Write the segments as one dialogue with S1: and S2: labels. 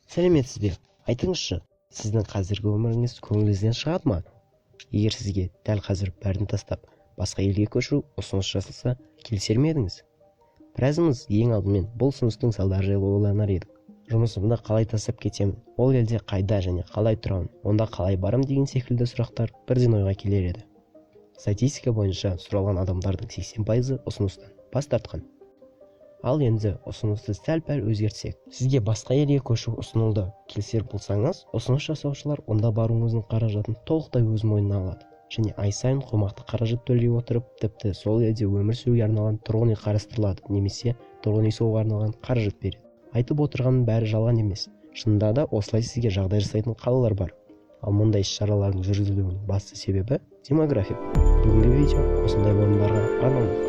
S1: Сәлеметсіз бе? Айтыңызшы, сіздің қазіргі өміріңіз көңіліңізден шығады ма? Егер сізге дәл қазір бәрін тастап, басқа елге көшу ұсыныс жасалса, келісер ме едіңіз? Біразымыз ең алдымен бұл ұсыныстың салдары жайлы ойланар едік. Жұмысымды қалай тастап кетемін, ол елде қайда және қалай тұрамын, онда қалай барам деген секілді сұрақтар бірден ойға келер еді. Статистика бойынша сұралған адамдардың 80% ұсыныстан бас тартқан. Ал енді ұсынысты сәл-пәл өзгертсек, сізге басқа елге көшу ұсынылды. Келісер болсаңыз, ұсыныс жасаушылар онда баруыңыздың қаражатын толықтай өз мойнына алады және ай сайын қомақты қаражат төлей отырып, тіпті сол елде өмір сүруге арналған тұрғын үй қарастырылады немесе тұрғын үй салуға арналған қаражат береді. Айтып отырғанның бәрі жалған емес. Шынында да осылай сізге жағдай жасайтын қалалар бар. Ал мұндай іс-шаралардың жүргізілуінің басты себебі демография. Бүгінгі видео осындай орындарға арналмақ.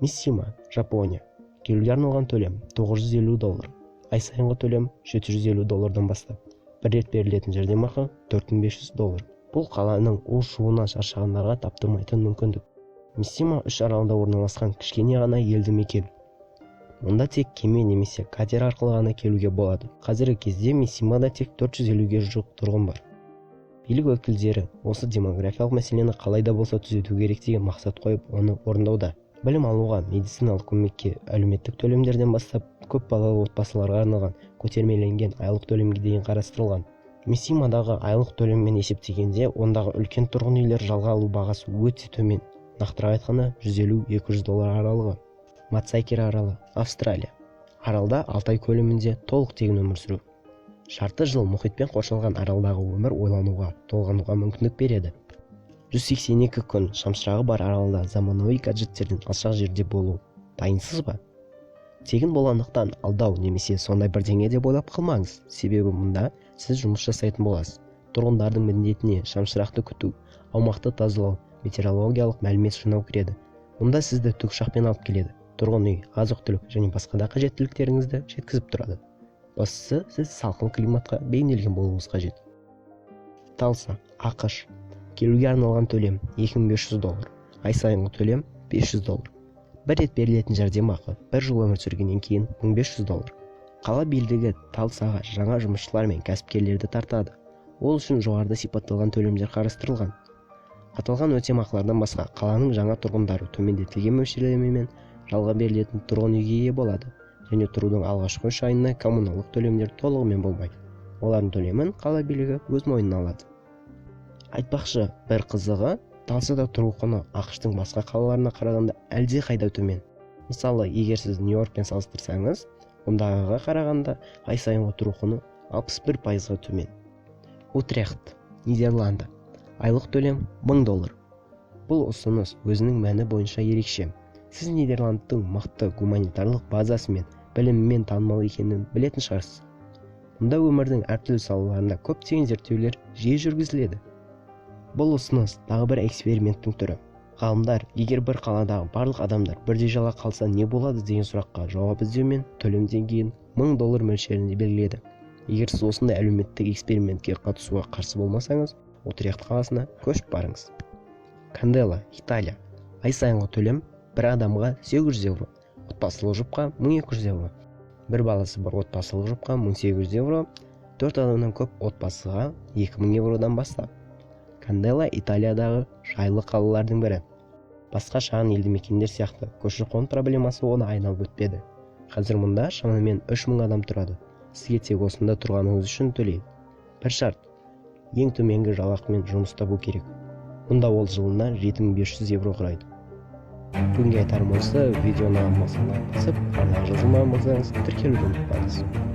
S1: Миссима, Жапония. Келуге арналған төлем $950. Ай сайынғы төлем $750 бастап. Бір рет берілетін жәрдемақы $4500. Бұл қаланың у-шуынан шаршағандарға таптырмайтын мүмкіндік. Миссима 3 аралында орналасқан кішкене ғана елді мекен. Онда тек кеме немесе катер арқылы ғана келуге болады. Қазіргі кезде Миссимада тек 450-ге жуық тұрғын бар. Билік өкілдері осы демографиялық мәселені қалай да болса түзету керек деген мақсат қойып, оны орындауда. Білім алуға, медициналық көмекке, әлеуметтік төлемдерден бастап көп балалы отбасыларға арналған көтермеленген айлық төлемге дейін қарастырылған. Миссимадағы айлық төлеммен есептегенде, ондағы үлкен тұрғын үйлер жалға алу бағасы өте төмен. Нақтырақ айтқанда $150-200 аралығы. Мацайкер аралы, Австралия. Аралда 6 ай көлемінде толық тегін өмір сүру. Жарты жыл мұхитпен қоршалған аралдағы өмір ойлануға, толғануға мүмкіндік береді. 182 күн шамшырағы бар аралда заманауи гаджеттерден алшақ жерде болу. Дайынсыз ба? Тегін болғандықтан алдау немесе сондай бірдеңе деп ойлап қалмаңыз. Себебі мұнда сіз жұмыс жасайтын боласыз. Тұрғындардың міндетіне шамшырақты күту, аумақты тазалау, метеорологиялық мәлімет жинау кіреді. Мұнда сізді тікұшақпен алып келеді. Тұрғын үй, азық-түлік және басқа да қажеттіліктеріңізді жеткізіп тұрады. Бастысы, сіз салқын климатқа бейімделген болуыңыз қажет. Талса, ақш. Келуге арналған төлем $2500. Ай сайынғы төлем $500. Бір рет берілетін жәрдемақы 1 жыл өмір сүргеннен кейін $1500. Қала билігі Талсаға жаңа жұмысшылар мен кәсіпкерлерді тартады. Ол үшін жоғарыда сипатталған төлемдер қарастырылған. Аталған өтемақылардан басқа қаланың жаңа тұрғындары төмендетілген мөлшерлемемен жалға берілетін тұрғын үйге ие болады және тұрудың алғашқы 3 айына коммуналдық төлемдер толығымен болмайды. Олардың төлемін қала билігі өз мойнына алады. Айтпақшы, бір қызығы, Талсада тұру құны ақш-тың басқа қалаларына қарағанда әлде қайда төмен. Мысалы, егер сіз Нью-Йоркпен салыстырсаңыз, ондағыға қарағанда ай сайынғы тұру құны 61%-ға төмен. Утрехт, Нидерланды. Айлық төлем $1000. Бұл ұсыныс өзінің мәні бойынша ерекше. Сіз Нидерландтың мықты гуманитарлық базасы мен білімімен танымал екенін білетін шығарсыз. Мұнда өмірдің әртүрлі салаларында көптеген зерттеулер жиі жүргізіледі. Бұл ұсыныс тағы бір эксперименттің түрі. Ғалымдар, егер бір қаладағы барлық адамдар бірдей жалақы қалса не болады деген сұраққа жауап іздеумен төлем деңгейін $1000 мөлшерінде белгіледі. Егер сіз осындай әлеуметтік экспериментке қатысуға қарсы болмасаңыз, Утрехт қаласына көшіп барыңыз. Кандела, Италия. Ай сайынғы төлем бір адамға €800, отбасылық жұпқа €1200. Бір баласы бар отбасылық жұпқа €1800, 4 адамнан көп отбасыға €2000 бастап. Кандела Италиядағы жайлы қалалардың бірі. Басқа шағын елді мекендер сияқты көші-қон проблемасы оны айналып өтпеді. Қазір мұнда шамамен 3000 адам тұрады. Сізге тек осында тұрғаныңыз үшін төлейді. Бір шарт, ең төменгі жалақымен жұмыс табу керек. Мұнда ол жылына €7500 құрайды. Бүгінге айтарым осы. Видеоны ұнаған болса лайк басып, арнайы жазылмаған болсаңыз тіркелуді ұмытпаңыз.